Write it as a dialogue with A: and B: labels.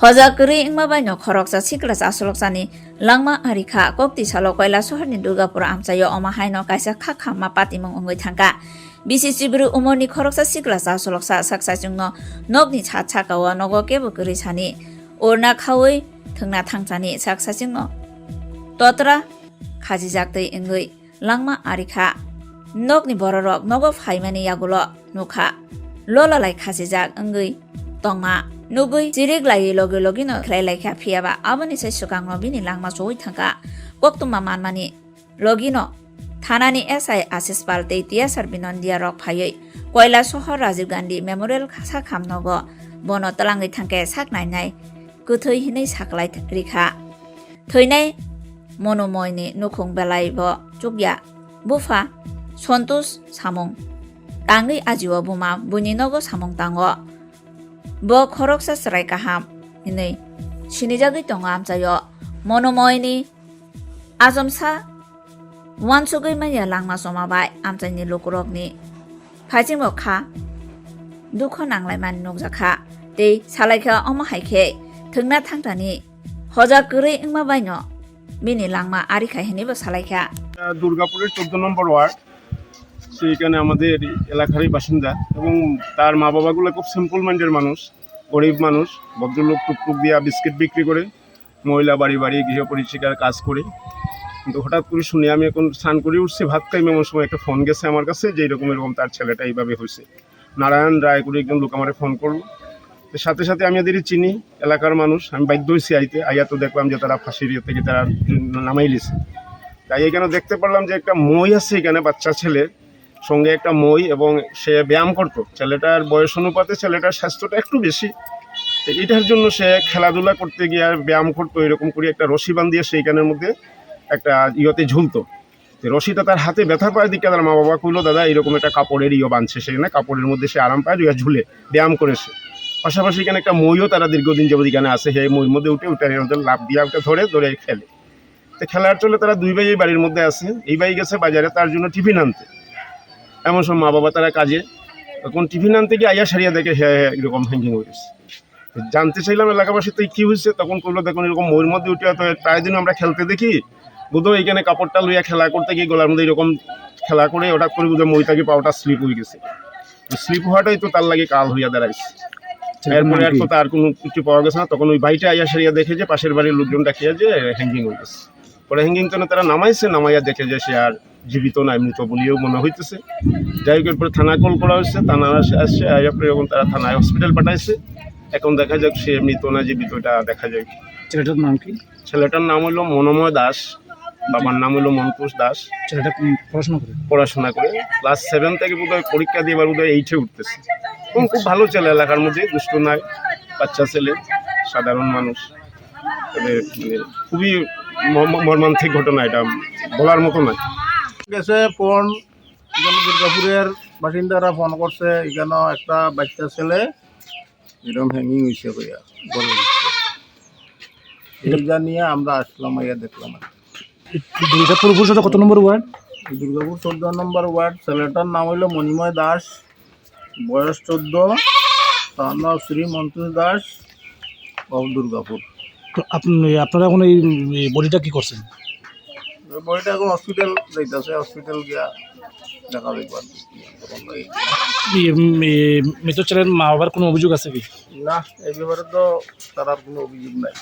A: Hojakuri ingmabaino khoroksa siklas asoloksani langma arikha kokti salo koila soharni Durgapur amchayo omahaino kaisa khakha mapatimung ongoi thangka BCCBru umorni khoroksa siklas asoloksa saksajungno nokni chachakawa nogo kebo guri sani orna khawai thungna thangchani saksajungno totra khajijaktei ingoi langma arikha nokni bororok nogo phaimani yagulo nukha lolalai khajijak ingoi tongma Nubui jirik lai logi logi no klai lai kha phiaba aboni sai sukang no bini langma choi thangka koktuma manmani logi no thanani SI Asis Palte tia sarbinon dia rok phayei koila sohor Rajiv Gandhi Memorial khasa khamnogo bono talangai thangke sak nai nai kuthoi hinai saklai rikha thoinai monomoyni nukhung belai bo chukya bufa Sontus samung tangai ajiwa buma buni nogo samung tango bo khoroksa sarai kaham hinai sinijagui tonga amchayo monomoyni azamsa wansugui maya langma somabai amchaini lokurokni phajingmo kha dukho nanglai man nokjakha tei salaikha oma haikhe thungna thangtani hojakuri ingmabaino bini langma arikha hinibo salaikha
B: দুর্গাপুরের 14 নম্বর word সেইখানে আমাদের এলাকারই বাসিন্দা এবং তার মা বাবাগুলো খুব simple মাইন্ডের মানুষ, গরিব মানুষ, ভদ্রলোক টুকটুক দিয়া বিস্কিট বিক্রি করে, মহিলা বাড়ি বাড়ি গৃহ পরিচারিকার কাজ করে। কিন্তু হঠাৎ করে শুনি আমি এখন স্নান করে উঠছি, ভাত খাই, এমন সময় একটা ফোন গেছে আমার কাছে যে এরকম তার ছেলেটা এইভাবে হয়েছে। নারায়ণ রায় করে একজন লোক আমার ফোন করলো, সাথে সাথে আমি এদেরই চিনি, এলাকার মানুষ। আমি বাধ্য হয়েছি আইয়া তো দেখলাম যে তারা ফাঁসির ইয়ে থেকে তারা নামাই লিছে। তাই এখানে দেখতে পারলাম যে একটা মই আছে এখানে, বাচ্চা ছেলের সঙ্গে একটা মই, এবং সে ব্যায়াম করতো। ছেলেটার বয়স অনুপাতে ছেলেটার স্বাস্থ্যটা একটু বেশি, তো এটার জন্য সে খেলাধুলা করতে গিয়ে আর ব্যায়াম করতো, এরকম করে একটা রশি বান্ধিয়ে সেইখানের মধ্যে একটা ইয়েতে ঝুলতো। রশিটা তার হাতে ব্যথা পায় দিকে তার মা বাবা কইলো, দাদা এরকম একটা কাপড়ের বাঁধছে, সেখানে কাপড়ের মধ্যে সে আরাম পায়, ঝুলে ব্যায়াম করেছে। পাশাপাশি এখানে একটা মইও তারা দীর্ঘদিন যাবত এখানে আছে, সেই মইয়ের মধ্যে উঠে লাভ দিয়ে ওটা ধরে খেলে। তো খেলার চলে তারা দুই ভাই এই বাড়ির মধ্যে আছে। এই ভাই গেছে বাজারে তার জন্য টিফিন আনতে, এমন সব মা বাবা তারা কাজে, তখন টিফিন আনতে গিয়ে আইয়া সারিয়া দেখে এরকম হ্যাঙ্গিং হয়ে গেছে। জানতে চাইলাম এলাকাবাসী তো কী হয়েছে, তখন করলো দেখুন এরকম মইয়ের মধ্যে উঠে তো প্রায় দিন আমরা খেলতে দেখি, বোধহয় এইখানে কাপড়টা লইয়া খেলা করতে গিয়ে গলার মধ্যে এরকম খেলা করে হঠাৎ করে বোধহয় মইটাকে পাওয়াটা স্লিপ হয়ে গেছে। স্লিপ হওয়াটাই তো তার লাগে কাল হইয়া দাঁড়াইছে। এরপরে আর তো তার কোনো কিছু পাওয়া গেছে না। তখন ওই ভাইটা আইয়া সারিয়া দেখে যে পাশের বাড়ির লোকজন ডাকিয়া যে হ্যাঙ্গিং হয়ে গেছে। পরে হ্যাঙ্গিং তো তারা নামাইয়া দেখে যে সে আর জীবিত নাই, মৃত বলিও মনে হইতেছে। যাই হোক, এরপরে থানা কল করা হয়েছে, থানা আসছে, এরকম তারা থানায় হসপিটাল পাঠাইছে। এখন দেখা যাক সে মৃত না জীবিত, এটা দেখা যায়।
C: ছেলেটার নাম কি?
B: ছেলেটার নাম হলো মনোময় দাস, বাবার নাম হলো মনকুশ দাস।
C: ছেলেটা
B: পড়াশোনা করে ক্লাস 7 থেকে বোধহয় পরীক্ষা দিয়ে এবার বোধহয় 8-এ উঠতেছে। খুব ভালো ছেলে, এলাকার মধ্যে দুষ্ট নাই, বাচ্চা ছেলে, সাধারণ মানুষ। তবে মানে খুবই মর্মান্তিক ঘটনা, এটা বলার মতো নয়।
D: গেছে ফোন, এখানে দুর্গাপুরের বাসিন্দারা ফোন করছে, এখানে একটা বাচ্চা ছেলে এরকম হ্যাঙ্গিং হয়েছে কইয়া বলে দিচ্ছে। এইটা নিয়ে আমরা আসলাম, আইয়া দেখলাম।
C: দুর্গাপুর পৌরসভা কত নম্বর ওয়ার্ড?
D: দুর্গাপুর 14 নম্বর ওয়ার্ড। ছেলেটার নাম হইল মণিময় দাস, বয়স 14, তার নাম শ্রী মন্তুষ দাস অফ দুর্গাপুর।
C: তো আপনারা এখন এই বডিটা কি করছেন?
D: বইটা এখন হসপিটাল যাইতেছে, হসপিটাল গিয়া দেখা দেখবার।
C: মৃত ছেলের মা বাবার কোনো অভিযোগ আছে কি?
D: না, এই ব্যাপারে তো তার কোনো অভিযোগ নাই।